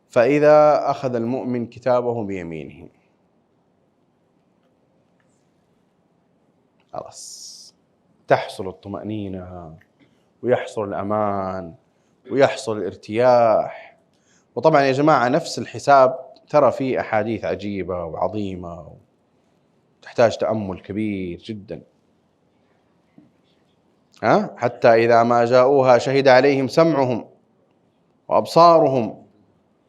فإذا أخذ المؤمن كتابه بيمينه خلاص تحصل الطمأنينة ويحصل الأمان ويحصل الارتياح. وطبعا يا جماعة نفس الحساب ترى فيه أحاديث عجيبة وعظيمة تحتاج تأمل كبير جدا. حتى إذا ما جاءوها شهد عليهم سمعهم وأبصارهم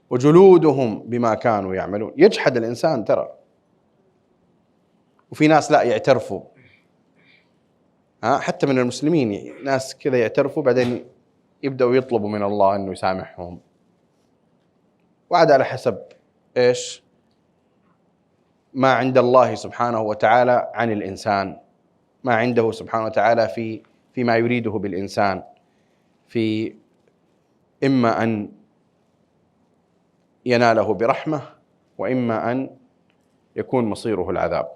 وجلودهم بما كانوا يعملون. يجحد الإنسان ترى، وفي ناس لا يعترفوا، حتى من المسلمين ناس كذا يعترفوا بعدين يبدأوا يطلبوا من الله أنه يسامحهم، وعاد على حسب إيش ما عند الله سبحانه وتعالى عن الإنسان، ما عنده سبحانه وتعالى فيما يريده بالإنسان، في إما أن يناله برحمة وإما أن يكون مصيره العذاب.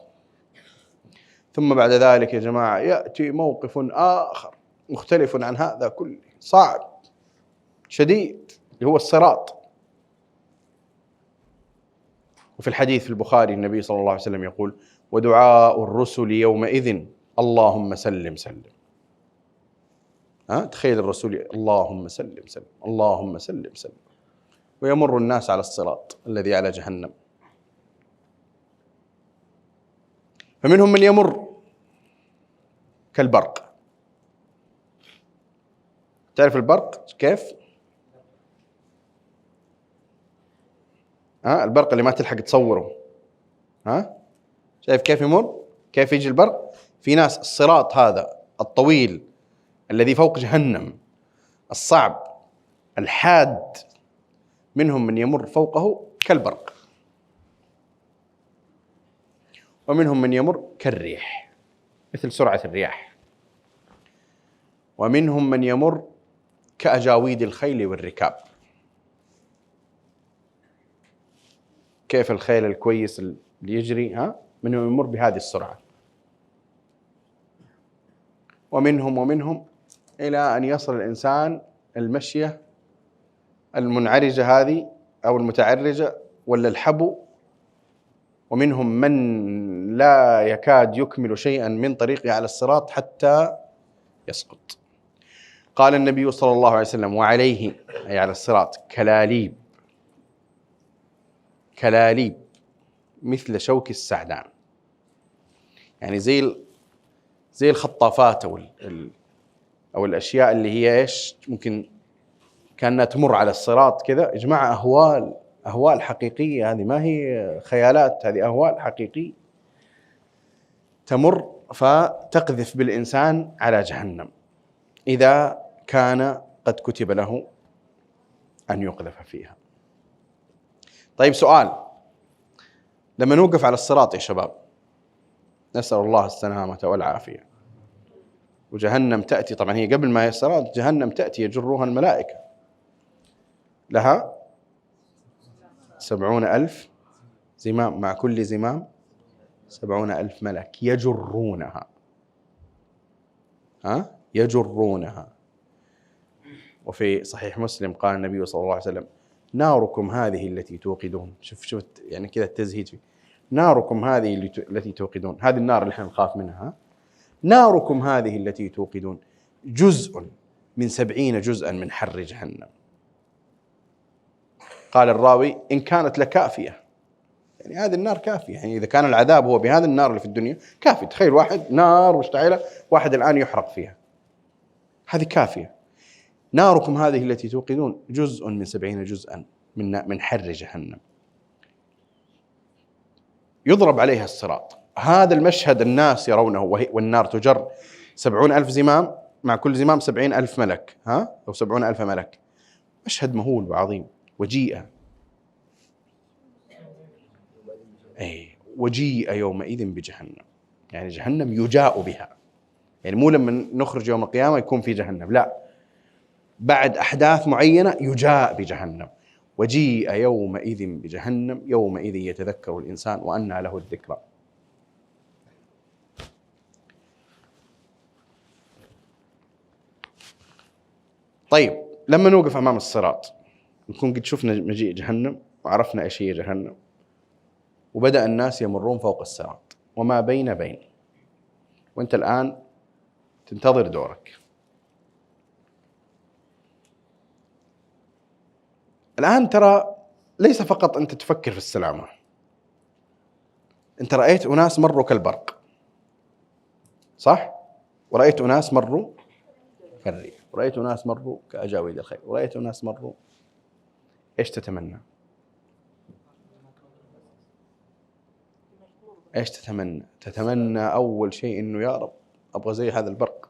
ثم بعد ذلك يا جماعة يأتي موقف آخر مختلف عن هذا كله، صعب شديد، اللي هو الصراط. وفي الحديث في البخاري النبي صلى الله عليه وسلم يقول: ودعاء الرسل يومئذ اللهم سلم سلم. تخيل الرسول اللهم سلم سلم اللهم سلم سلم، ويمر الناس على الصراط الذي على جهنم، فمنهم من يمر كالبرق. تعرف البرق كيف؟ البرق اللي ما تلحق تصوره. شايف كيف يمر؟ كيف يجي البرق؟ في ناس الصراط هذا الطويل الذي فوق جهنم الصعب الحاد، منهم من يمر فوقه كالبرق، ومنهم من يمر كالريح مثل سرعة الرياح، ومنهم من يمر كأجاويد الخيل والركاب. كيف الخيل الكويس اللي يجري منهم يمر بهذه السرعة، ومنهم إلى أن يصل الإنسان المشية المنعرجة هذه أو المتعرجة ولا الحبو. ومنهم من لا يكاد يكمل شيئا من طريقه على الصراط حتى يسقط. قال النبي صلى الله عليه وسلم: وعليه أي على الصراط كلاليب، كلاليب مثل شوك السعدان، يعني زي الخطافات أو الأشياء اللي هي إيش ممكن كانها تمر على الصراط كذا. يا جماعة أهوال حقيقية، هذه ما هي خيالات، هذه أهوال حقيقية تمر فتقذف بالإنسان على جهنم إذا كان قد كتب له أن يقذف فيها. طيب سؤال، لما نوقف على الصراط يا شباب، نسأل الله السلامة والعافية، وجهنم تأتي، طبعا هي قبل ما هي الصراط جهنم تأتي يجرها الملائكة، لها 70,000 زمام، مع كل زمام 70,000 ملك يجرونها، يجرونها. وفي صحيح مسلم قال النبي صلى الله عليه وسلم: ناركم هذه التي توقدون. شفت يعني كذا التزهيد فيه، ناركم هذه التي توقدون، هذه النار اللي احنا نخاف منها، ناركم هذه التي توقدون جزء من 70 جزءا من حر جهنم. قال الراوي: إن كانت لكافية، يعني هذه النار كافية، يعني إذا كان العذاب هو بهذا النار اللي في الدنيا كافي. تخيل واحد نار مشتعلة، واحد الآن يحرق فيها، هذه كافية. ناركم هذه التي توقدون جزء من 70 جزءا من حر جهنم، يضرب عليها الصراط. هذا المشهد الناس يرونه، والنار تجر 70,000 زمام، مع كل زمام 70,000 ملك، أو 70,000 ملك. مشهد مهول وعظيم. وجيء يومئذ بجهنم، يعني جهنم يجاء بها، يعني مو لما نخرج يوم القيامة يكون في جهنم، لا، بعد أحداث معينة يجاء بجهنم. وجيء يومئذ بجهنم يومئذ يتذكر الإنسان وأنى له الذكرى. طيب لما نوقف أمام الصراط نكون قد شفنا مجيء جهنم وعرفنا ايش هي جهنم، وبدأ الناس يمرون فوق الصراط وما بين، وانت الآن تنتظر دورك. الآن ترى ليس فقط أنت تفكر في السلامة، أنت رأيت أناس مروا كالبرق، صح؟ ورأيت أناس مروا كالريح، ورأيت أناس مروا كأجاويد الخيل، ورأيت أناس مروا. إيش تتمنى؟ إيش تتمنى؟ تتمنى أول شيء إنه يا رب أبغى زي هذا البرق.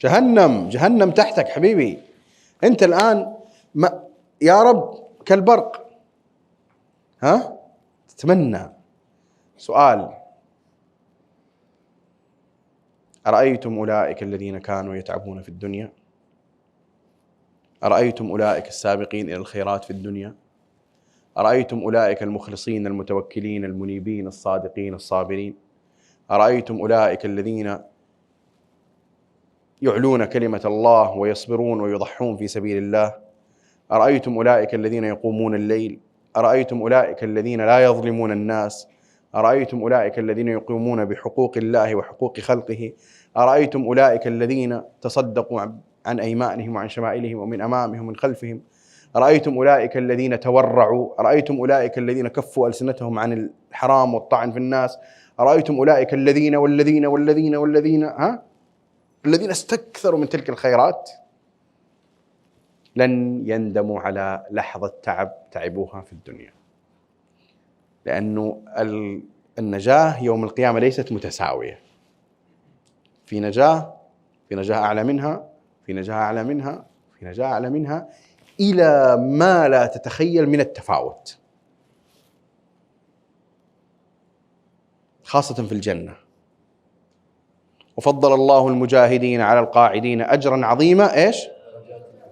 جهنم تحتك حبيبي، أنت الآن ما يا رب كالبرق. ها؟ تتمنى. سؤال: أرأيتم أولئك الذين كانوا يتعبون في الدنيا؟ أرأيتم أولئك السابقين إلى الخيرات في الدنيا؟ أرأيتم أولئك المخلصين المتوكلين المنيبين الصادقين الصابرين؟ أرأيتم أولئك الذين يعلون كلمة الله ويصبرون ويضحون في سبيل الله؟ أرأيتم أولئك الذين يقومون الليل؟ أرأيتم أولئك الذين لا يظلمون الناس؟ أرأيتم أولئك الذين يقومون بحقوق الله وحقوق خلقه؟ أرأيتم أولئك الذين تصدقوا عن أيمانهم وعن شمائلهم ومن أمامهم ومن خلفهم؟ أرأيتم أولئك الذين تورعوا؟ أرأيتم أولئك الذين كفوا ألسنتهم عن الحرام والطعن في الناس؟ أرأيتم أولئك الذين الذين استكثروا من تلك الخيرات؟ لن يندموا على لحظة تعبوها في الدنيا، لأنه النجاة يوم القيامة ليست متساوية، في نجاة أعلى منها، في نجاة أعلى منها، في نجاة أعلى منها، إلى ما لا تتخيل من التفاوت، خاصة في الجنة. وفضل الله المجاهدين على القاعدين أجرا عظيما، إيش؟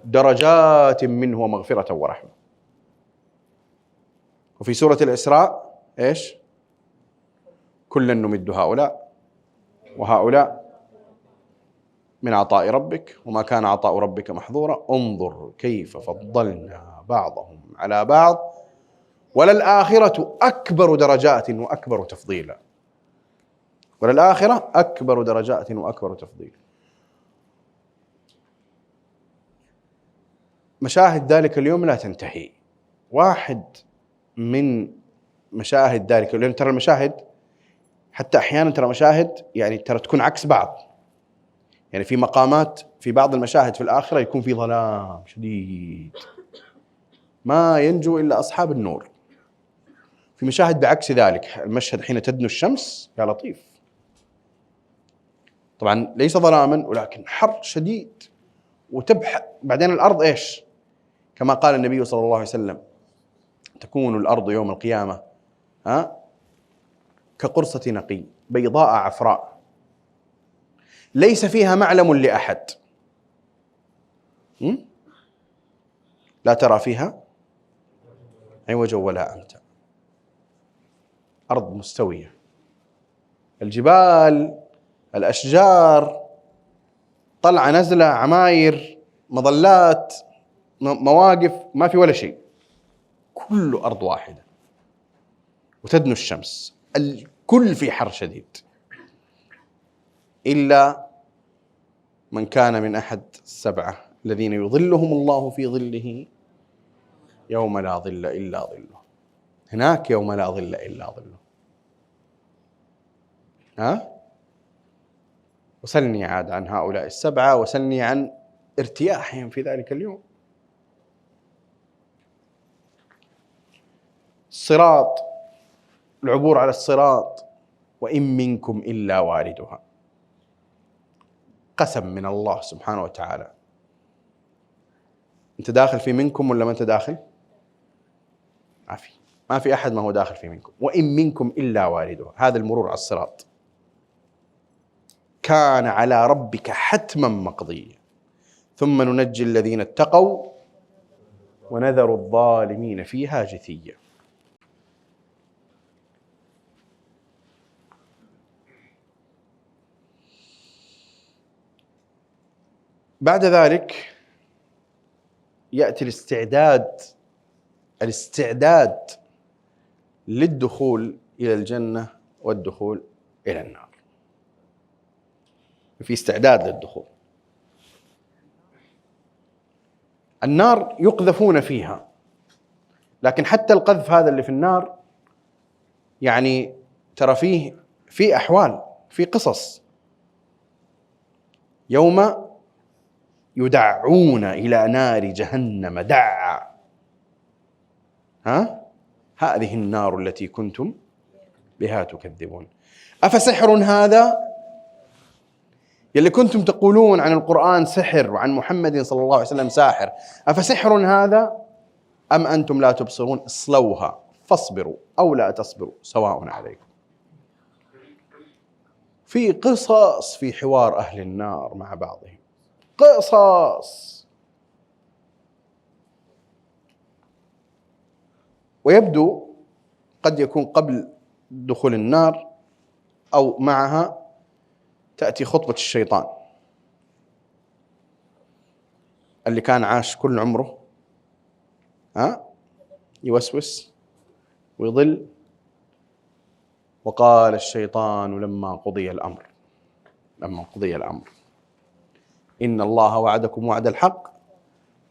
درجات منه ومغفرة ورحمة. وفي سورة الإسراء إيش؟ كلا نمد هؤلاء وهؤلاء من عطاء ربك وما كان عطاء ربك محظورا انظر كيف فضلنا بعضهم على بعض وللآخرة أكبر درجات وأكبر تفضيلا. وللآخرة أكبر درجات وأكبر تفضيلا. مشاهد ذلك اليوم لا تنتهي. واحد من مشاهد ذلك اليوم، ترى المشاهد حتى أحيانا ترى مشاهد يعني ترى تكون عكس بعض، يعني في مقامات في بعض المشاهد في الآخرة يكون في ظلام شديد ما ينجو إلا أصحاب النور. في مشاهد بعكس ذلك، المشهد حين تدنو الشمس يا لطيف، طبعا ليس ظلاما ولكن حر شديد بعدين الأرض إيش؟ كما قال النبي صلى الله عليه وسلم: تكون الأرض يوم القيامة كقرصة نقي بيضاء عفراء ليس فيها معلم لأحد، لا ترى فيها عوجا ولا أمتا. أرض مستوية، الجبال، الأشجار، طلعة نزلة، عماير، مظلات، مواقف، ما في ولا شيء، كله أرض واحدة. وتدنو الشمس، الكل في حر شديد إلا من كان من أحد السبعة الذين يظلهم الله في ظله يوم لا ظل إلا ظله. هناك يوم لا ظل إلا ظله. وسلني عاد عن هؤلاء السبعة، وسلني عن ارتياحهم في ذلك اليوم. الصراط، العبور على الصراط: وإن منكم إلا واردها. قسم من الله سبحانه وتعالى. أنت داخل في منكم ولا ما أنت داخل؟ ما في أحد ما هو داخل في منكم. وإن منكم إلا واردها، هذا المرور على الصراط كان على ربك حتما مقضيا ثم ننجي الذين اتقوا ونذر الظالمين فيها جثيا. بعد ذلك يأتي الاستعداد للدخول إلى الجنة والدخول إلى النار. في استعداد للدخول. النار يقذفون فيها، لكن حتى القذف هذا اللي في النار يعني ترى فيه في أحوال، في قصص. يوم يدعون إلى نار جهنم دعا، هذه النار التي كنتم بها تكذبون. أفسحر هذا؟ يلي كنتم تقولون عن القرآن سحر وعن محمد صلى الله عليه وسلم ساحر، أفسحر هذا أم أنتم لا تبصرون؟ اصلوها فاصبروا أو لا تصبروا سواء عليكم. في قصص في حوار أهل النار مع بعضهم، قصص. ويبدو قد يكون قبل دخول النار أو معها تأتي خطبة الشيطان اللي كان عاش كل عمره يوسوس ويضل. وقال الشيطان لما قضي الأمر إن الله وعدكم وعد الحق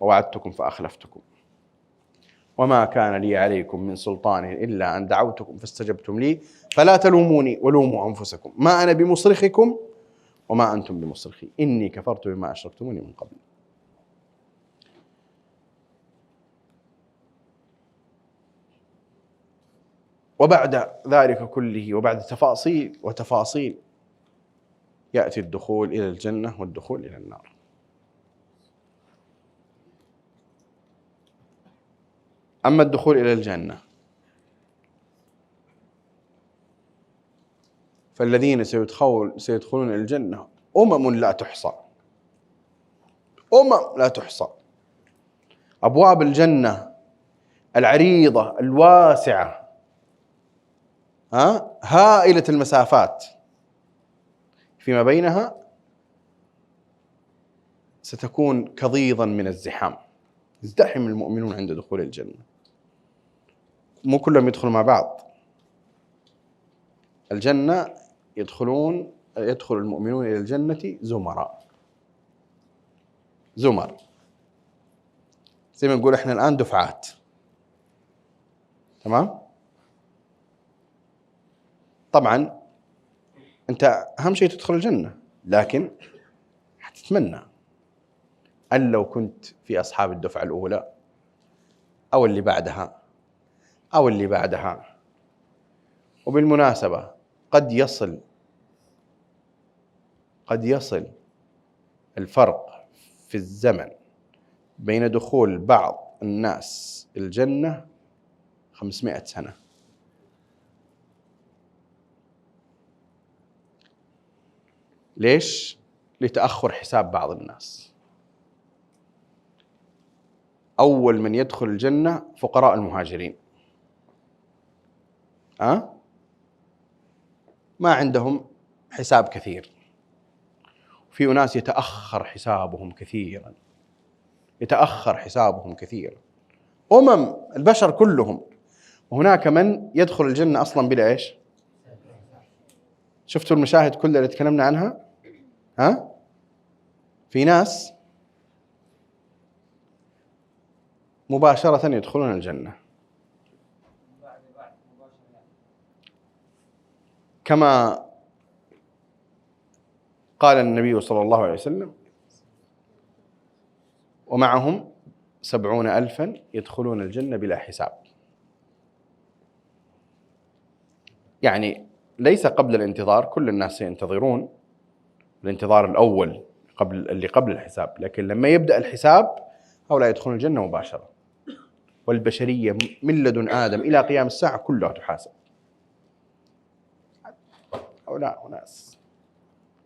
ووعدتكم فأخلفتكم وما كان لي عليكم من سلطان إلا أن دعوتكم فاستجبتم لي فلا تلوموني ولوموا أنفسكم ما أنا بمصرخكم وما أنتم بمصرخي إني كفرت بما أشركتموني من قبل. وبعد ذلك كله وبعد تفاصيل يأتي الدخول إلى الجنة والدخول إلى النار. أما الدخول إلى الجنة فالذين سيدخلون الجنة لا تحصى. أبواب الجنة العريضة الواسعة هائلة المسافات فيما بينها ستكون كضيضا من الزحام، يزدحم المؤمنون عند دخول الجنة. مو كلهم يدخلوا مع بعض الجنة، يدخل المؤمنون إلى الجنة زمر، زي ما نقول احنا الآن دفعات. تمام؟ طبعا انت اهم شيء تدخل الجنة، لكن حتتمنى أن لو كنت في أصحاب الدفعة الأولى أو اللي بعدها أو اللي بعدها. وبالمناسبة قد يصل الفرق في الزمن بين دخول بعض الناس الجنة 500 سنة. ليش؟ لتأخر حساب بعض الناس. أول من يدخل الجنة فقراء المهاجرين، ما عندهم حساب كثير. في أناس يتأخر حسابهم كثيرا، البشر كلهم. وهناك من يدخل الجنة أصلا بلا إيش؟ شفتوا المشاهد كلها اللي تكلمنا عنها؟ في ناس مباشرة يدخلون الجنة، كما قال النبي صلى الله عليه وسلم ومعهم 70,000 يدخلون الجنة بلا حساب. يعني ليس قبل الانتظار، كل الناس سينتظرون الانتظار الأول قبل الحساب، لكن لما يبدأ الحساب هؤلاء يدخلون الجنة مباشرة. والبشرية من لدن آدم إلى قيام الساعة كلها تحاسب. هؤلاء وناس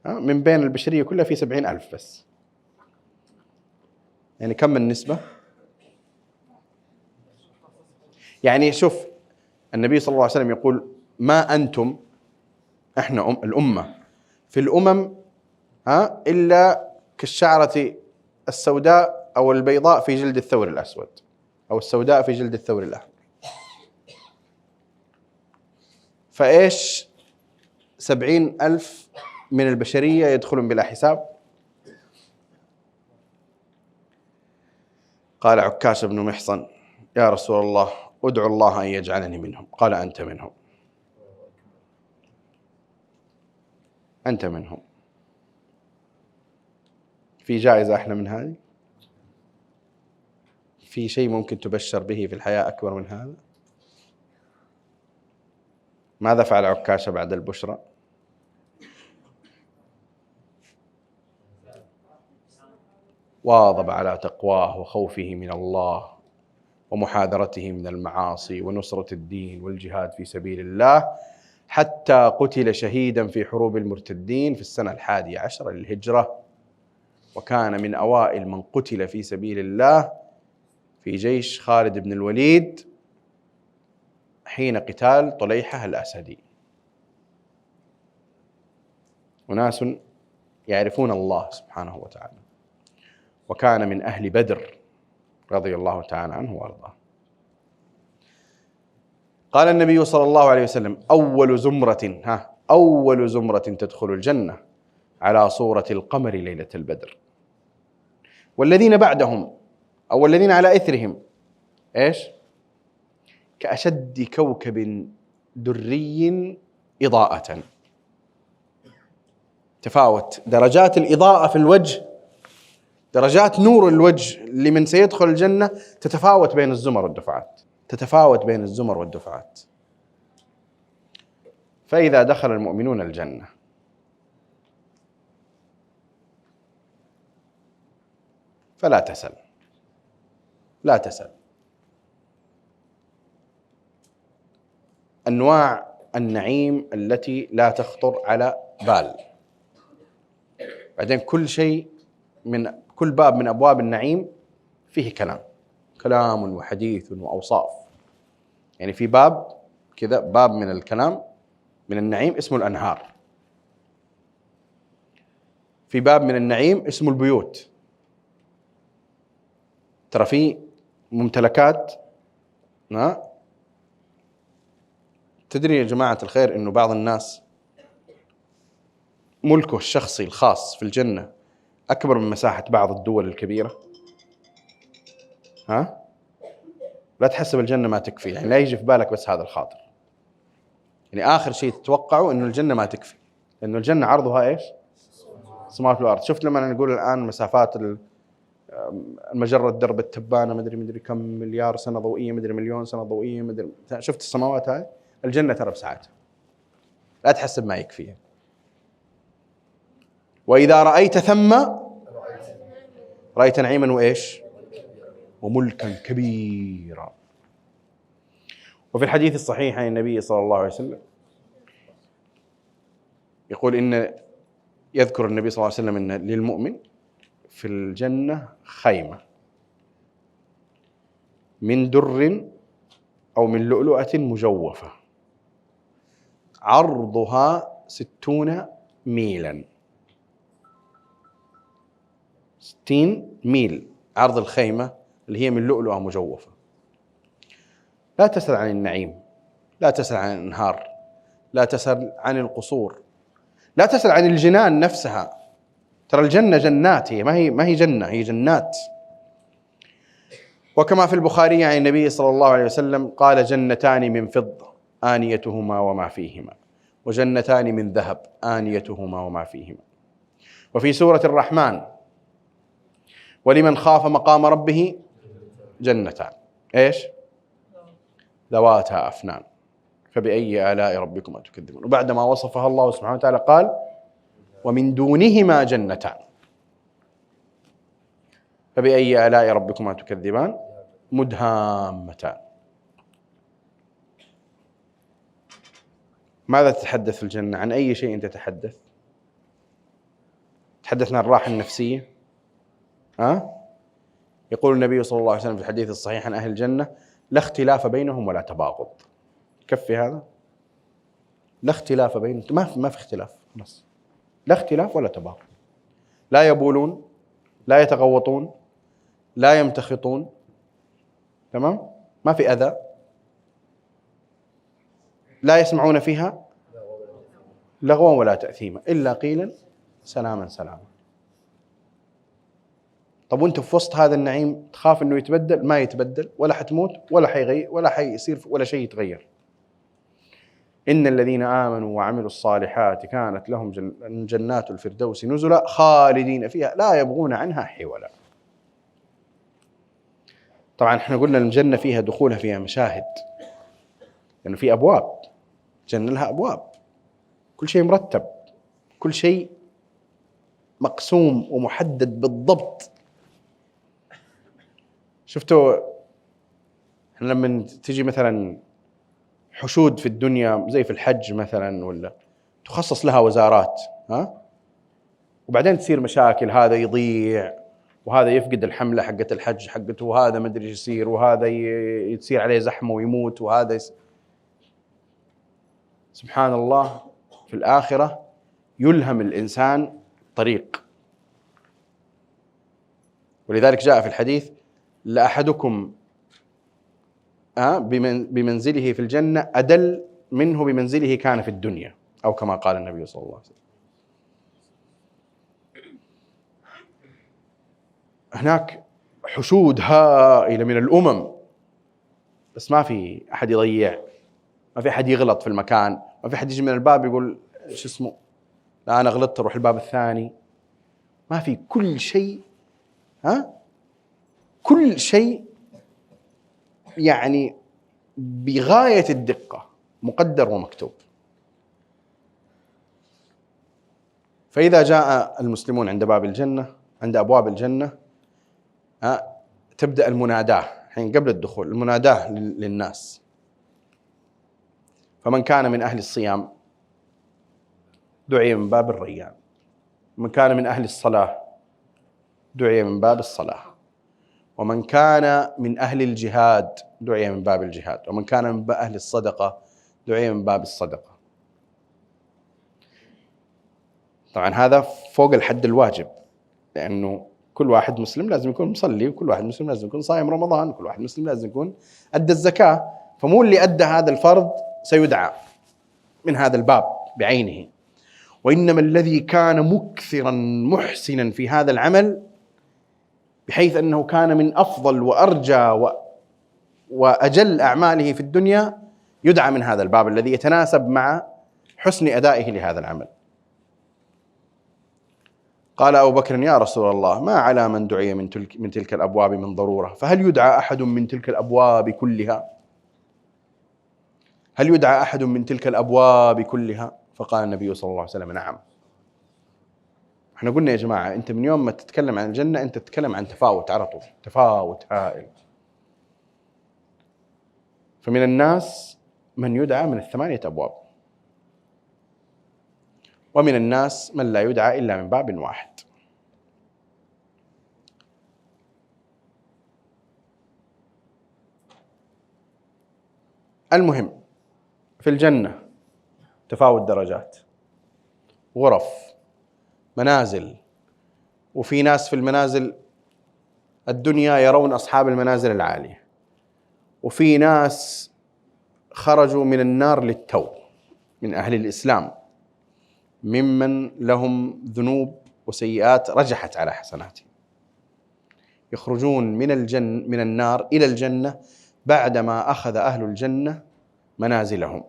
من بين البشرية كلها في 70,000 بس. يعني كم النسبة؟ يعني شوف النبي صلى الله عليه وسلم يقول ما أنتم، إحنا الأمة في الأمم إلا كالشعرة السوداء أو البيضاء في جلد الثور الأسود، أو السوداء في جلد الثور الأحمر. فإيش 70,000 من البشرية يدخلون بلا حساب؟ قال عكاش بن محصن: يا رسول الله ادعو الله أن يجعلني منهم. قال: أنت منهم، أنت منهم. في جائزة أحلى من هذه؟ في شيء ممكن تبشر به في الحياة أكبر من هذا؟ ماذا فعل عكاشة بعد البشرى؟ واظب على تقواه وخوفه من الله ومحاذرته من المعاصي ونصرة الدين والجهاد في سبيل الله، حتى قتل شهيدا في حروب المرتدين في السنة 11 للهجرة، وكان من أوائل من قتل في سبيل الله في جيش خالد بن الوليد حين قتال طليحة الأسدي. وناس يعرفون الله سبحانه وتعالى. وكان من أهل بدر رضي الله تعالى عنه وارضاه. قال النبي صلى الله عليه وسلم: أول زمرة تدخل الجنة على صورة القمر ليلة البدر، والذين بعدهم أو الذين على إثرهم إيش؟ كأشد كوكب دري إضاءة. تفاوت درجات الإضاءة في الوجه، درجات نور الوجه لمن سيدخل الجنة تتفاوت بين الزمر والدفعات، تتفاوت بين الزمر والدفعات. فإذا دخل المؤمنون الجنة فلا تسل، لا تسل. أنواع النعيم التي لا تخطر على بال. بعدين كل شيء من كل باب من أبواب النعيم فيه كلام وحديث وأوصاف. يعني في باب كذا، باب من الكلام من النعيم اسمه الأنهار. في باب من النعيم اسمه البيوت. ترى في ممتلكات، تدري يا جماعة الخير إنه بعض الناس ملكه الشخصي الخاص في الجنة أكبر من مساحة بعض الدول الكبيرة؟ لا تحسب الجنة ما تكفي، يعني لا يجي في بالك بس هذا الخاطر. يعني آخر شيء تتوقعه إنه الجنة ما تكفي، لأنه الجنة عرضها إيش؟ سماوات والأرض. شفت لما نقول الآن مسافات المجرة درب التبانة مدري كم مليار سنة ضوئية، مدري مليون سنة ضوئية، شفت السماوات هاي؟ الجنة ترى بساعتها، لا تحسب ما يكفيها. وإذا رأيت ثم رأيت نعيما وإيش؟ وملكا كبيرا. وفي الحديث الصحيح عن النبي صلى الله عليه وسلم يقول يذكر النبي صلى الله عليه وسلم إن للمؤمن في الجنة خيمة من در أو من لؤلؤة مجوفة عرضها 60 ميلا. 60 ميل عرض الخيمة اللي هي من لؤلؤة مجوفة. لا تسأل عن النعيم، لا تسأل عن الأنهار، لا تسأل عن القصور، لا تسأل عن الجنان نفسها. ترى الجنة جنات، هي ما هي جنة، هي جنات. وكما في البخاري عن النبي صلى الله عليه وسلم قال: جنتان من فضة آنيتهما وما فيهما، وجنتان من ذهب آنيتهما وما فيهما. وفي سورة الرحمن: ولمن خاف مقام ربه جنتان إيش؟ ذواتا أفنان فبأي آلاء ربكما تكذبون. وبعدما وصفها الله سبحانه وتعالى قال: ومن دونهما جنتان فبأي آلاء ربكما تكذبان مدهامتان. ماذا تتحدث في الجنة؟ عن أي شيء تتحدث؟ تحدثنا عن الراحة النفسية. يقول النبي صلى الله عليه وسلم في الحديث الصحيح عن أهل الجنة: لا اختلاف بينهم ولا تباغض. كفي هذا، لا اختلاف بينهم، ما في اختلاف، بس لا اختلاف ولا تباغض. لا يبولون، لا يتغوطون، لا يمتخطون، تمام، ما في أذى، لا يسمعون فيها لغوا ولا تأثيما إلا قيلا سلاما سلاما. طب وانت في وسط هذا النعيم تخاف انه يتبدل؟ ما يتبدل، ولا حتموت ولا حيغير ولا حيصير ولا شيء يتغير. إن الذين آمنوا وعملوا الصالحات كانت لهم جنات الفردوس نزلا خالدين فيها لا يبغون عنها حولا. طبعا احنا قلنا الجنة فيها دخولها فيها مشاهد، لأنه في أبواب، جنة لها أبواب، كل شيء مرتب، كل شيء مقسوم ومحدد بالضبط. شفتوا لما تجي مثلا حشود في الدنيا زي في الحج مثلا، ولا تخصص لها وزارات، وبعدين تصير مشاكل، هذا يضيع وهذا يفقد الحملة حقة الحج حقته، وهذا ما أدري ايش يصير، وهذا يصير عليه زحمة ويموت، وهذا سبحان الله في الآخرة يلهم الإنسان طريق. ولذلك جاء في الحديث لأحدكم بمنزله في الجنة أدل منه بمنزله كان في الدنيا، أو كما قال النبي صلى الله عليه وسلم. هناك حشود هائلة من الأمم، بس ما في أحد يضيع، ما في أحد يغلط في المكان، ما في أحد يجي من الباب يقول شو اسمه لا أنا غلطت أروح الباب الثاني. ما في، كل شيء كل شيء يعني بغاية الدقة مقدر ومكتوب. فإذا جاء المسلمون عند باب الجنة، عند أبواب الجنة، تبدأ المناداة حين قبل الدخول، المناداة للناس. فمن كان من أهل الصيام دعي من باب الريان، ومن كان من أهل الصلاة دعي من باب الصلاة، ومن كان من أهل الجهاد دعي من باب الجهاد، ومن كان من أهل الصدقة دعي من باب الصدقة. طبعا هذا فوق الحد الواجب، لأنه كل واحد مسلم لازم يكون مصلي، وكل واحد مسلم لازم يكون صايم رمضان، وكل واحد مسلم لازم يكون أدى الزكاة. فمو اللي أدى هذا الفرض سيدعى من هذا الباب بعينه، وإنما الذي كان مكثرا محسنا في هذا العمل بحيث أنه كان من أفضل وأرجى وأجل أعماله في الدنيا يدعى من هذا الباب الذي يتناسب مع حسن أدائه لهذا العمل. قال أبو بكر يا رسول الله ما على من دعي من تلك الأبواب من ضرورة، فهل يدعى أحد من تلك الأبواب كلها؟ هل يدعى أحد من تلك الأبواب كلها؟ فقال النبي صلى الله عليه وسلم نعم. احنا قلنا يا جماعة أنت من يوم ما تتكلم عن الجنة أنت تتكلم عن تفاوت على طول، تفاوت هائل. فمن الناس من يدعى من 8 أبواب، ومن الناس من لا يدعى إلا من باب واحد. المهم في الجنة تفاوت درجات، غرف، منازل، وفي ناس في المنازل الدنيا يرون أصحاب المنازل العالية، وفي ناس خرجوا من النار للتو من أهل الإسلام ممن لهم ذنوب وسيئات رجحت على حسناتهم، يخرجون من النار إلى الجنة بعدما أخذ أهل الجنة منازلهم.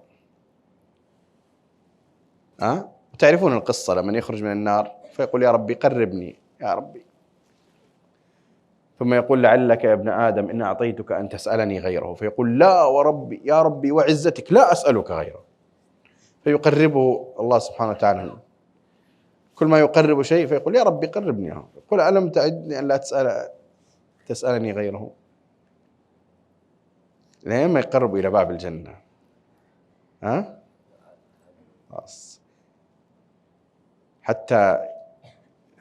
تعرفون القصة لما يخرج من النار فيقول يا ربي قربني يا ربي، ثم يقول لعلك يا ابن آدم إن أعطيتك أن تسألني غيره، فيقول لا وربي يا ربي وعزتك لا أسألك غيره، فيقربه الله سبحانه وتعالى. كل ما يقرب شيء فيقول يا ربي قربني، يقول ألم تعدني أن لا تسألني غيره، لما يقرب إلى باب الجنة. حتى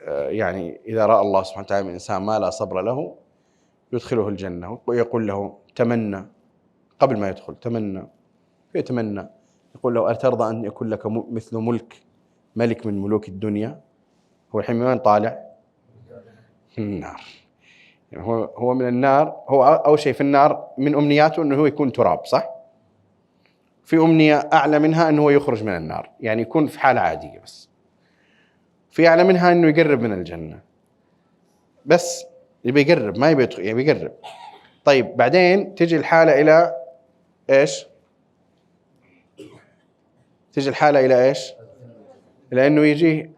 يعني إذا رأى الله سبحانه وتعالى من الإنسان ما لا صبر له يدخله الجنة ويقول له تمنى، قبل ما يدخل تمنى، فيتمنى، يقول له أترضى أن يكون لك مثل ملك من ملوك الدنيا؟ هو الحين من طالع من النار، يعني هو من النار، هو أول شيء في النار من أمنياته أنه هو يكون تراب، صح؟ في أمنية أعلى منها أنه هو يخرج من النار، يعني يكون في حالة عادية بس. في أعلى منها أنه يقرب من الجنة، بس يبي يقرب، ما يبي يدخل، يبي يقرب. طيب بعدين تجي الحالة إلى إيش؟ تجي الحالة إلى إيش؟ إلى أنه يجي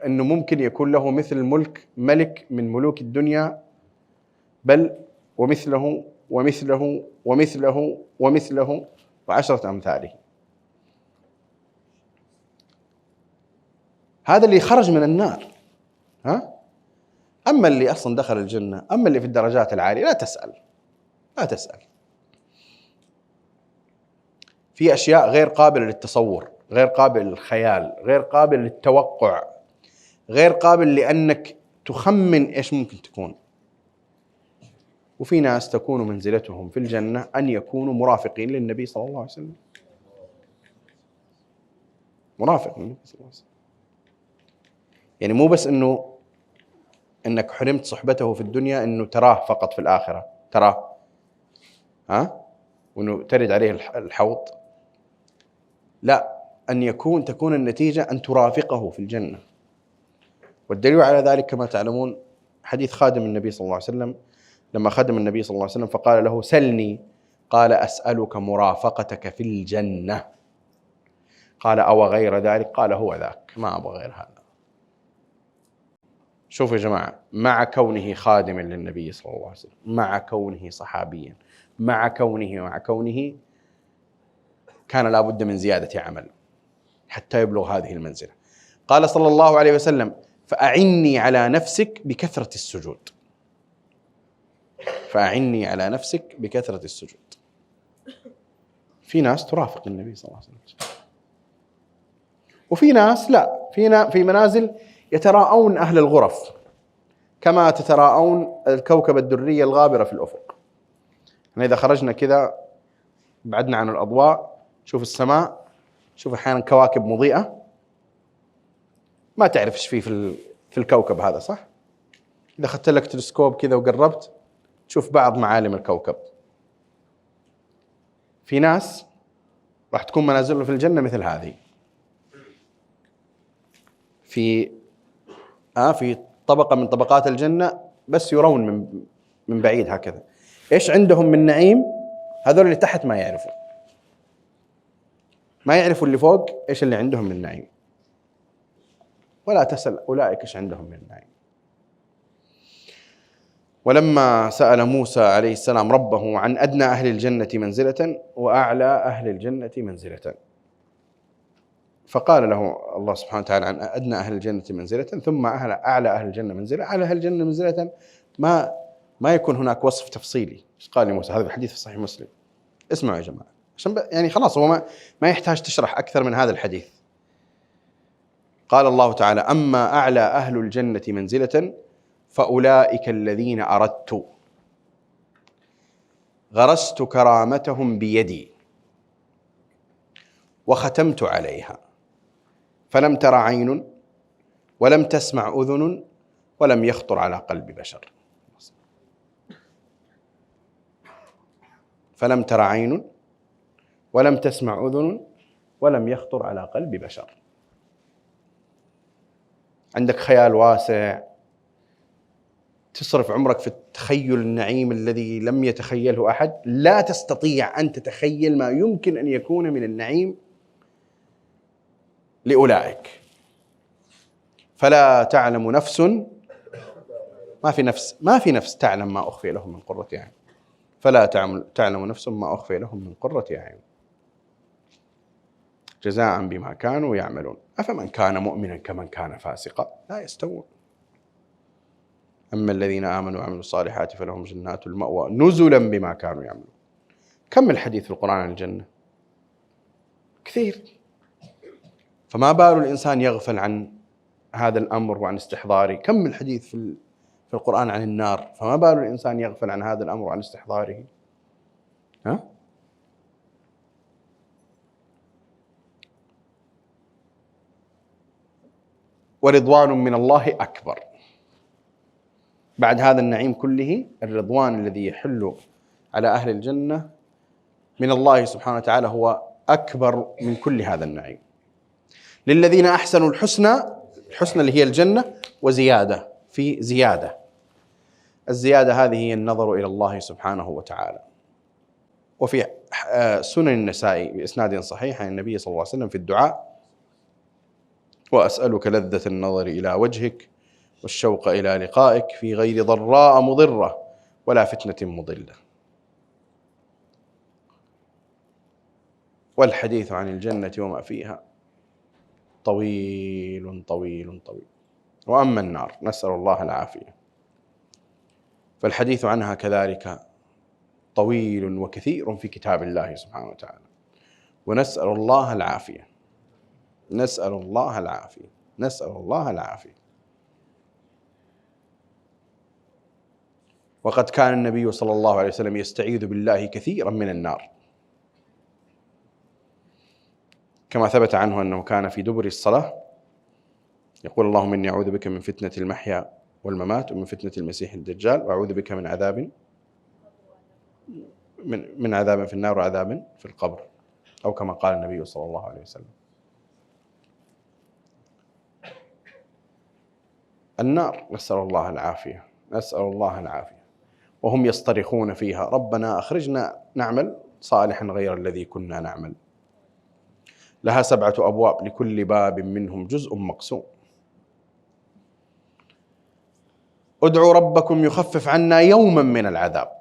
أنه ممكن يكون له مثل ملك من ملوك الدنيا، بل ومثله ومثله ومثله ومثله وعشرة أمثاله. هذا اللي خرج من النار، ها؟ أما اللي أصلا دخل الجنة، أما اللي في الدرجات العالية، لا تسأل. في أشياء غير قابلة للتصور، غير قابل للخيال، غير قابل للتوقع، غير قابل لأنك تخمن إيش ممكن تكون. وفي ناس تكون منزلتهم في الجنة أن يكونوا مرافقين للنبي صلى الله عليه وسلم. مرافق للنبي صلى الله عليه وسلم، يعني مو بس إنك حرمت صحبته في الدنيا، إنه تراه فقط في الآخرة، تراه، وإنه ترد عليه الحوض. لا، أن تكون النتيجة أن ترافقه في الجنة. والدليل على ذلك كما تعلمون حديث خادم النبي صلى الله عليه وسلم، لما خدم النبي صلى الله عليه وسلم فقال له: سلني. قال: أسألك مرافقتك في الجنة. قال: أو غير ذلك؟ قال: هو ذاك، ما أبغى غير هذا. شوفوا يا جماعة، مع كونه خادما للنبي صلى الله عليه وسلم، مع كونه صحابيا، مع كونه كان لا بد من زيادة عمل حتى يبلغ هذه المنزلة. قال صلى الله عليه وسلم: فأعني على نفسك بكثرة السجود. فأعني على نفسك بكثرة السجود. في ناس ترافق النبي صلى الله عليه وسلم، وفي ناس لا، في منازل يتراءون أهل الغرف كما تتراءون الكوكب الدرية الغابرة في الأفق. يعني إذا خرجنا كذا بعدنا عن الأضواء، شوف السماء، شوف أحيانا كواكب مضيئة ما تعرف إيش في الكوكب هذا، صح؟ إذا أخذت لك تلسكوب كذا وقربت تشوف بعض معالم الكوكب. في ناس راح تكون منازلهم في الجنة مثل هذه، في طبقة من طبقات الجنة بس يرون من بعيد هكذا. إيش عندهم من نعيم؟ هذول اللي تحت ما يعرفوا اللي فوق إيش اللي عندهم من نعيم، ولا تسأل أولئك إيش عندهم من نعيم. ولما سأل موسى عليه السلام ربه عن أدنى أهل الجنة منزلة وأعلى أهل الجنة منزلة، فقال له الله سبحانه وتعالى عن أدنى أهل الجنة منزلة ثم أعلى أهل الجنة منزلة. أعلى أهل الجنة منزلة ما يكون هناك وصف تفصيلي. قال لموسى، هذا الحديث في صحيح مسلم. اسمعوا يا جماعة، عشان يعني خلاص هو ما يحتاج تشرح أكثر من هذا الحديث. قال الله تعالى: أما أعلى أهل الجنة منزلة فأولئك الذين أردت غرست كرامتهم بيدي وختمت عليها فلم تر عين ولم تسمع أذن ولم يخطر على قلب بشر. فلم تر عين ولم تسمع أذن ولم يخطر على قلب بشر. عندك خيال واسع، تصرف عمرك في التخيل النعيم الذي لم يتخيله أحد، لا تستطيع أن تتخيل ما يمكن أن يكون من النعيم لأولئك. فلا تعلم نفس، ما في نفس تعلم ما أخفي لهم من قرة أعين. فلا تعلم نفس ما أخفي لهم من قرة أعين جزاء بما كانوا يعملون أفمن كان مؤمنا كمن كان فاسقا لا يستوون. أما الذين آمنوا وعملوا الصالحات فلهم جنات المأوى نزلا بما كانوا يعملون. كم الحديث في القرآن عن الجنة؟ كثير. فما بال الإنسان يغفل عن هذا الأمر وعن استحضاره؟ كم الحديث في القرآن عن النار؟ فما بال الإنسان يغفل عن هذا الأمر وعن استحضاره؟ ورضوان من الله أكبر. بعد هذا النعيم كله الرضوان الذي يحل على أهل الجنة من الله سبحانه وتعالى هو أكبر من كل هذا النعيم. للذين أحسنوا الحسنى، الحسنى اللي هي الجنة، وزيادة، في زيادة. الزيادة هذه هي النظر إلى الله سبحانه وتعالى. وفي سنن النسائي بإسناد صحيح عن النبي صلى الله عليه وسلم في الدعاء: وأسألك لذة النظر إلى وجهك والشوق إلى لقائك في غير ضراء مضرة ولا فتنة مضلة. والحديث عن الجنة وما فيها طويل طويل طويل. وأما النار نسأل الله العافية فالحديث عنها كذلك طويل وكثير في كتاب الله سبحانه وتعالى، ونسأل الله العافية، نسأل الله العافية، نسأل الله العافية. وقد كان النبي صلى الله عليه وسلم يستعيذ بالله كثيرا من النار، كما ثبت عنه أنه كان في دبر الصلاة يقول: اللهم إني أعوذ بك من فتنة المحيا والممات ومن فتنة المسيح الدجال وأعوذ بك من عذاب في النار وعذاب في القبر، أو كما قال النبي صلى الله عليه وسلم. النار نسأل الله العافية، نسأل الله العافية. وهم يصطرخون فيها: ربنا أخرجنا نعمل صالحا غير الذي كنا نعمل. لها 7 أبواب لكل باب منهم جزء مقسوم. ادعوا ربكم يخفف عنا يوما من العذاب.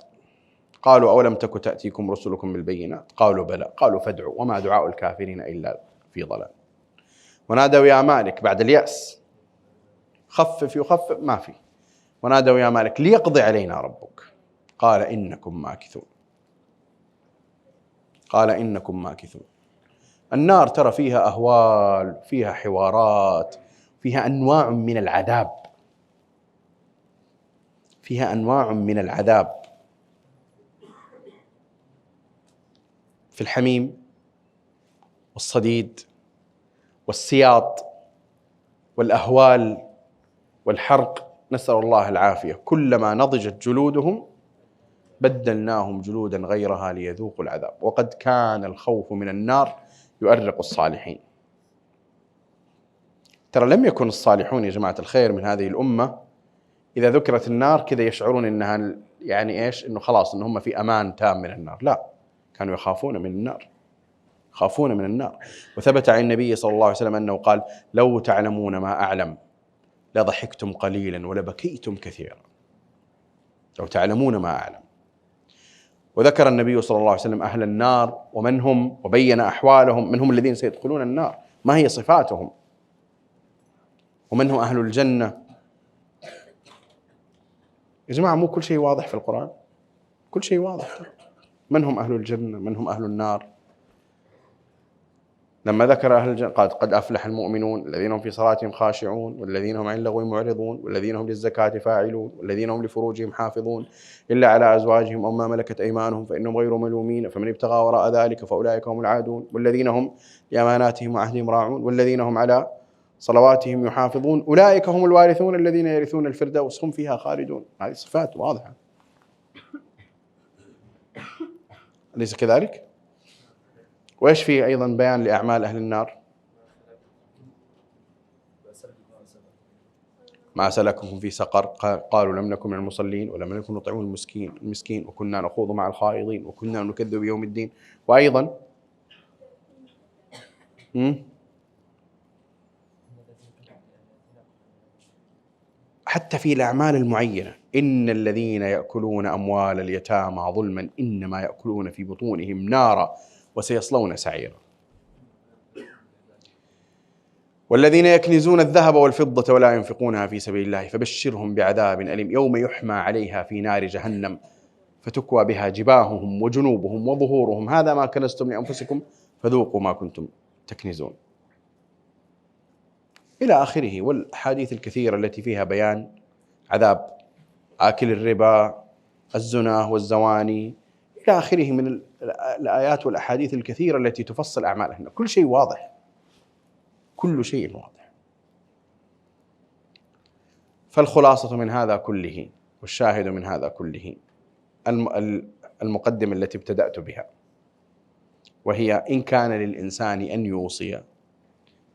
قالوا: أولم تك تأتيكم رسلكم بالبينات؟ قالوا: بلى. قالوا: فادعوا وما دعاء الكافرين إلا في ضلال. ونادوا يا مالك بعد اليأس، خفف يخفف ما في، ونادوا يا مالك ليقضي علينا ربك، قال إنكم ماكثون، قال إنكم ماكثون. النار ترى فيها أهوال، فيها حوارات، فيها أنواع من العذاب، فيها أنواع من العذاب. في الحميم والصديد والسياط والأهوال والحرق، نسأل الله العافية. كلما نضجت جلودهم بدلناهم جلودا غيرها ليذوقوا العذاب. وقد كان الخوف من النار يؤرق الصالحين. ترى لم يكن الصالحون يا جماعة الخير من هذه الأمة إذا ذكرت النار كذا يشعرون إنها يعني إيش، إنه خلاص إن هم في أمان تام من النار. لا، كانوا يخافون من النار، يخافون من النار. وثبت عن النبي صلى الله عليه وسلم أنه قال: لو تعلمون ما أعلم لضحكتم قليلا ولبكيتم كثيرا. لو تعلمون ما أعلم. وذكر النبي صلى الله عليه وسلم أهل النار ومن هم، وبين أحوالهم، من هم الذين سيدخلون النار، ما هي صفاتهم، ومن هم أهل الجنة. يا جماعة مو كل شيء واضح في القرآن، كل شيء واضح. من هم أهل الجنة، من هم أهل النار. لما ذكر أهل الجنة قال: قد أفلح المؤمنون الذين هم في صلاتهم خاشعون والذين هم عن اللغو معرضون والذين هم للزكاة فاعلون والذين هم لفروجهم حافظون إلا على أزواجهم أو ما ملكت أيمانهم فإنهم غير ملومين فمن ابتغى وراء ذلك فأولئك هم العادون والذين هم لأماناتهم وعهدهم راعون والذين هم على صلواتهم يحافظون أولئك هم الوارثون الذين يرثون الفردوس هم فيها خالدون. هذه صفات واضحة، أليس كذلك؟ وإيش فيه أيضا بيان لأعمال أهل النار؟ ما سلككم في سقر؟ قالوا لم نكن من المصلين ولم نكن نطعم المسكين وكنا نخوض مع الخائضين وكنا نكذب بيوم الدين. وأيضا حتى في الأعمال المعينة: إن الذين يأكلون أموال اليتامى ظلما إنما يأكلون في بطونهم نارا وسيصلون سعيرا. والذين يكنزون الذهب والفضة ولا ينفقونها في سبيل الله فبشرهم بعذاب أليم يوم يحمى عليها في نار جهنم فتكوى بها جباههم وجنوبهم وظهورهم هذا ما كنزتم لأنفسكم فذوقوا ما كنتم تكنزون، إلى آخره. والأحاديث الكثيرة التي فيها بيان عذاب آكل الربا، الزنا والزواني، إلى آخره من الآيات والأحاديث الكثيرة التي تفصل أعمالهم. كل شيء واضح، كل شيء واضح. فالخلاصة من هذا كله والشاهد من هذا كله المقدمة التي ابتدأت بها، وهي إن كان للإنسان أن يوصي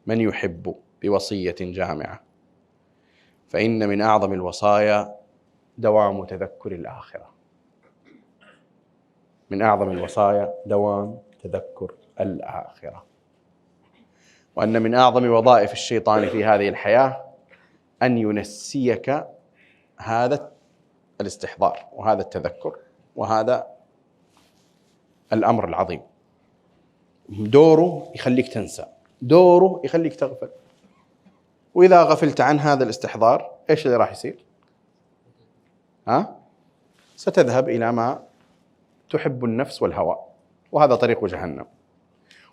من يحب بوصية جامعة فإن من أعظم الوصايا دوام تذكر الآخرة. من أعظم الوصايا دوام تذكر الآخرة، وأن من أعظم وظائف الشيطان في هذه الحياة أن ينسيك هذا الاستحضار وهذا التذكر وهذا الأمر العظيم. دوره يخليك تنسى، دوره يخليك تغفل، وإذا غفلت عن هذا الاستحضار إيش اللي راح يصير؟ ستذهب إلى ما تحب النفس والهوى، وهذا طريق جهنم.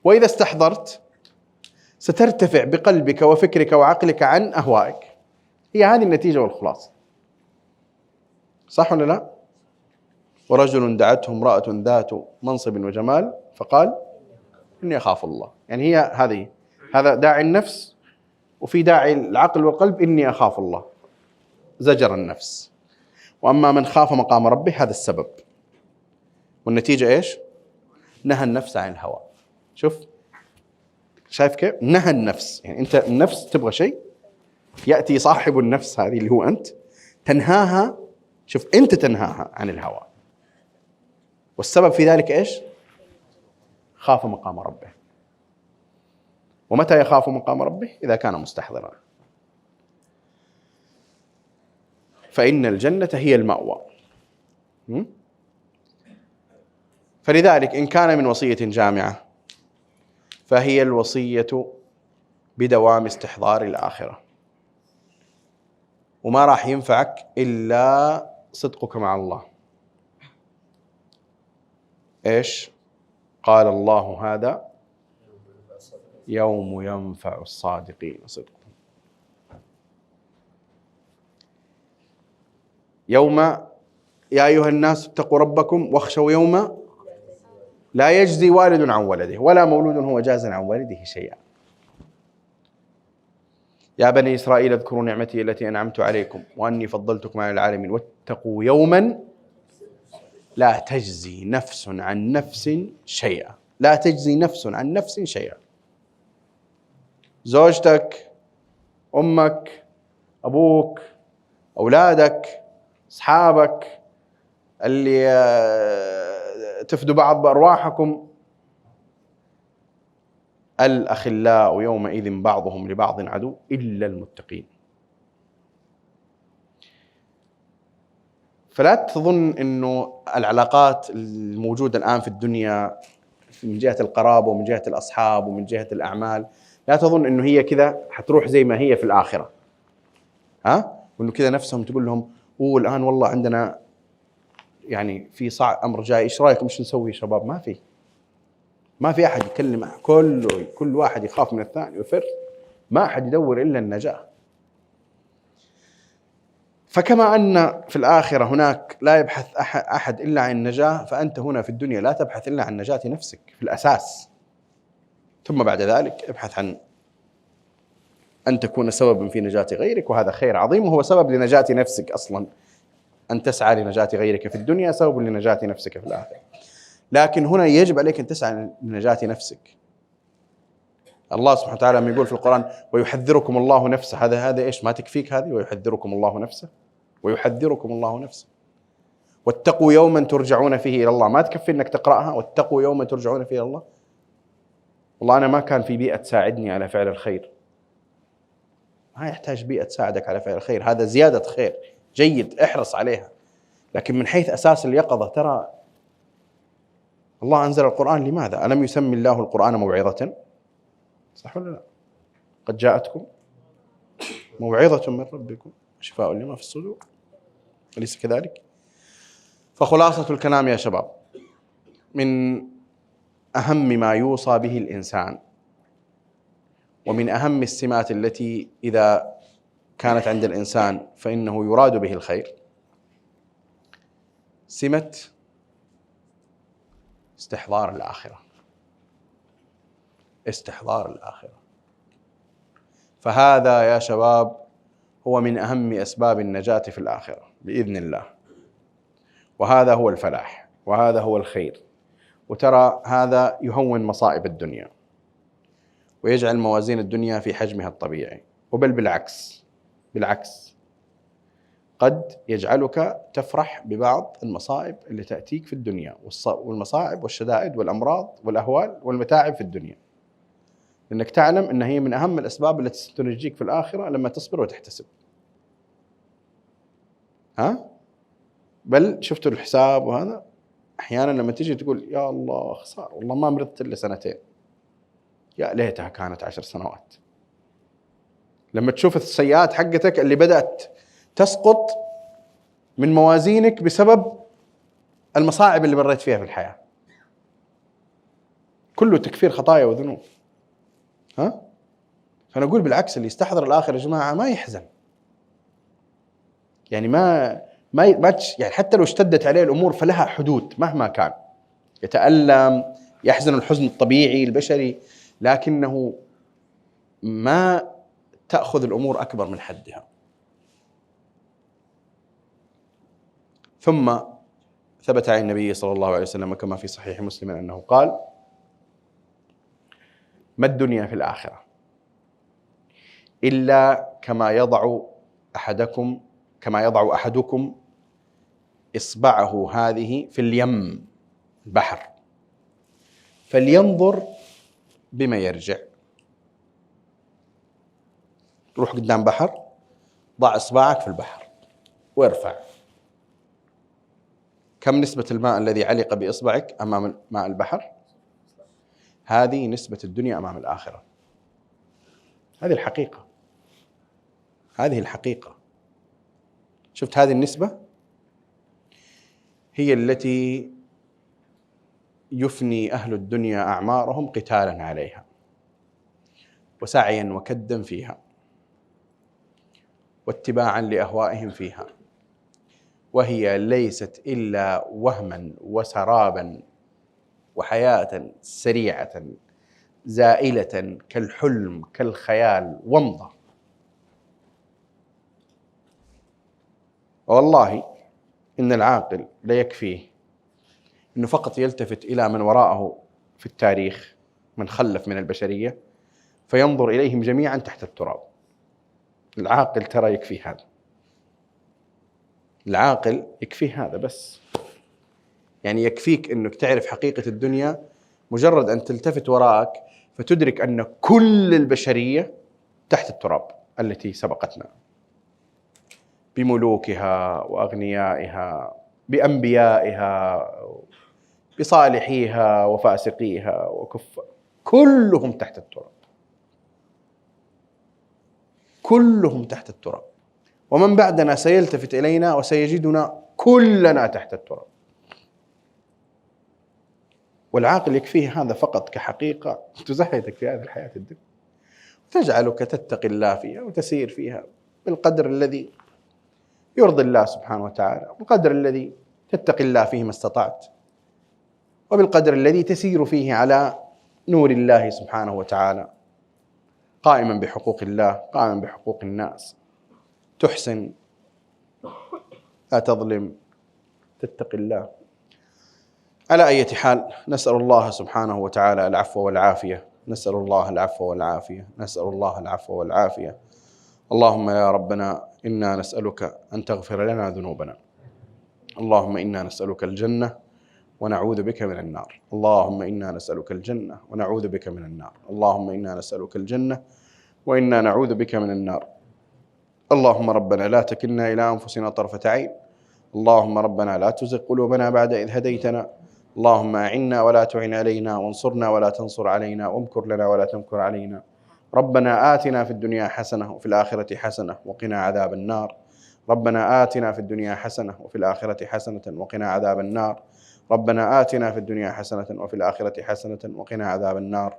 وإذا استحضرت سترتفع بقلبك وفكرك وعقلك عن أهوائك. هي هذه النتيجة والخلاصة، صح ولا لا؟ ورجل دعته امرأة ذات منصب وجمال فقال إني أخاف الله. يعني هي هذه، هذا داعي النفس، وفي داعي العقل والقلب إني أخاف الله، زجر النفس. وأما من خاف مقام ربه هذا السبب، والنتيجة إيش؟ نهى النفس عن الهوى. شايف كيف؟ نهى النفس. يعني أنت النفس تبغى شيء، يأتي صاحب النفس هذه اللي هو أنت تنهاها. شوف، أنت تنهاها عن الهوى، والسبب في ذلك إيش؟ خاف مقام ربه. ومتى يخاف مقام ربه؟ إذا كان مستحضرا. فإن الجنة هي المأوى. فلذلك إن كان من وصية جامعة فهي الوصية بدوام استحضار الآخرة، وما راح ينفعك إلا صدقك مع الله. إيش قال الله؟ هذا يوم ينفع الصادقين صدقهم. يوم يا أيها الناس اتقوا ربكم واخشوا يوما لا يجزي والد عن ولده ولا مولود هو جاز عن والده شيئا. يا بني إسرائيل اذكروا نعمتي التي أنعمت عليكم وأني فضلتكم على العالمين واتقوا يوما لا تجزي نفس عن نفس شيئا. لا تجزي نفس عن نفس شيئا. زوجتك، أمك، أبوك، أولادك، أصحابك اللي تفدوا بعض بأرواحكم، الأخلاء يومئذ بعضهم لبعض عدو إلا المتقين. فلا تظن أنه العلاقات الموجودة الآن في الدنيا من جهة القرابة ومن جهة الأصحاب ومن جهة الأعمال، لا تظن أنه هي كذا حتروح زي ما هي في الآخرة. وأنه كذا نفسهم تقول لهم الآن والله عندنا يعني في أمر جاي، إيش رأيكم إيش نسوي شباب؟ ما في أحد يكلم، كل واحد يخاف من الثاني ويفر، ما أحد يدور إلا النجاة. فكما أن في الآخرة هناك لا يبحث أحد إلا عن النجاة، فأنت هنا في الدنيا لا تبحث إلا عن نجاة نفسك في الأساس، ثم بعد ذلك ابحث عن أن تكون سببا في نجاة غيرك، وهذا خير عظيم وهو سبب لنجاة نفسك أصلا. أن تسعى لنجاة غيرك في الدنيا سبب لنجاة نفسك في الآخرة، لكن هنا يجب عليك أن تسعى لنجاة نفسك. الله سبحانه وتعالى لما يقول في القرآن ويحذركم الله نفسه، هذا إيش؟ ما تكفيك هذه ويحذركم الله نفسه؟ ويحذركم الله نفسه. واتقوا يوما ترجعون فيه إلى الله، ما تكفي أنك تقرأها واتقوا يوما ترجعون فيه إلى الله؟ والله أنا ما كان في بيئة تساعدني على فعل الخير. ما يحتاج بيئة تساعدك على فعل الخير، هذا زيادة خير جيد، احرص عليها. لكن من حيث أساس اليقظة، ترى الله أنزل القرآن لماذا؟ ألم يسمي الله القرآن موعظة؟ صح ولا لا؟ قد جاءتكم موعظة من ربكم شفاء لما في الصدور، أليس كذلك؟ فخلاصة الكلام يا شباب، من أهم ما يوصى به الإنسان ومن أهم السمات التي إذا كانت عند الإنسان فإنه يراد به الخير، سمة استحضار الآخرة. استحضار الآخرة. فهذا يا شباب هو من أهم أسباب النجاة في الآخرة بإذن الله، وهذا هو الفلاح، وهذا هو الخير. وترى هذا يهون مصائب الدنيا ويجعل موازين الدنيا في حجمها الطبيعي، وبل بالعكس قد يجعلك تفرح ببعض المصائب اللي تأتيك في الدنيا، والمصائب والشدائد والأمراض والأهوال والمتاعب في الدنيا، لأنك تعلم أن هي من أهم الأسباب التي ستنجيك في الآخرة لما تصبر وتحتسب. بل شفتوا الحساب وهذا أحيانا لما تجي تقول يا الله خسارة والله ما مرضت إلا 2 سنين، يا ليتها كانت 10 سنوات. لما تشوف السيئات حقتك اللي بدأت تسقط من موازينك بسبب المصاعب اللي مريت فيها في الحياة، كله تكفير خطايا وذنوب. فنقول بالعكس اللي يستحضر الآخرة يا جماعة ما يحزن، يعني ما يعني حتى لو اشتدت عليه الأمور فلها حدود مهما كان، يتألم يحزن الحزن الطبيعي البشري، لكنه ما تأخذ الأمور أكبر من حدها. ثم ثبت عن النبي صلى الله عليه وسلم كما في صحيح مسلم أنه قال: ما الدنيا في الآخرة إلا كما يضع أحدكم إصبعه هذه في اليم البحر فلينظر بما يرجع. روح قدام بحر، ضع إصبعك في البحر وارفع. كم نسبة الماء الذي علق بإصبعك أمام ماء البحر؟ هذه نسبة الدنيا أمام الآخرة. هذه الحقيقة. شفت هذه النسبة هي التي يفني أهل الدنيا أعمارهم قتالا عليها وسعيا وكدا فيها واتباعا لأهوائهم فيها، وهي ليست إلا وهما وسرابا وحياة سريعة زائلة كالحلم كالخيال ومضة. والله إن العاقل لا يكفيه إنه فقط يلتفت إلى من وراءه في التاريخ، من خلف من البشرية، فينظر إليهم جميعا تحت التراب. العاقل ترى يكفيه هذا، العاقل يكفيه هذا بس. يعني يكفيك إنك تعرف حقيقة الدنيا، مجرد أن تلتفت وراءك فتدرك أن كل البشرية تحت التراب التي سبقتنا، بملوكها وأغنيائها بأنبيائها بصالحيها وفاسقيها كلهم تحت التراب، كلهم تحت التراب. ومن بعدنا سيلتفت إلينا وسيجدنا كلنا تحت التراب. والعاقل يكفيه هذا فقط كحقيقة تزهدك في هذه الحياة الدنيا، تجعلك تتقي الله فيها وتسير فيها بالقدر الذي يرضي الله سبحانه وتعالى، بالقدر الذي تتقي الله فيه ما استطعت، وبالقدر الذي تسير فيه على نور الله سبحانه وتعالى، قائما بحقوق الله، قائما بحقوق الناس، تحسن، لا تظلم، تتقي الله. على أي حال، نسأل الله سبحانه وتعالى العفو والعافية، نسأل الله العفو والعافية، نسأل الله العفو والعافية. اللهم يا ربنا إنا نسألك أن تغفر لنا ذنوبنا، اللهم إنا نسألك الجنة ونعوذ بك من النار، اللهم إنا نسألك الجنة ونعوذ بك من النار، اللهم إنا نسألك الجنة وإنا نعوذ بك من النار. اللهم ربنا لا تكلنا إلى أنفسنا طرفة عين، اللهم ربنا لا تزغ قلوبنا بعد إذ هديتنا، اللهم أعنا ولا تعن علينا، وانصرنا ولا تنصر علينا، وامكر لنا ولا تمكر علينا. ربنا آتنا في الدنيا حسنة وفي الآخرة حسنة وقنا عذاب النار، ربنا آتنا في الدنيا حسنة وفي الآخرة حسنة وقنا عذاب النار، ربنا آتنا في الدنيا حسنة وفي الآخرة حسنة وقنا عذاب النار.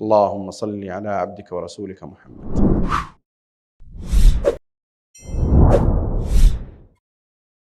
اللهم صل على عبدك ورسولك محمد.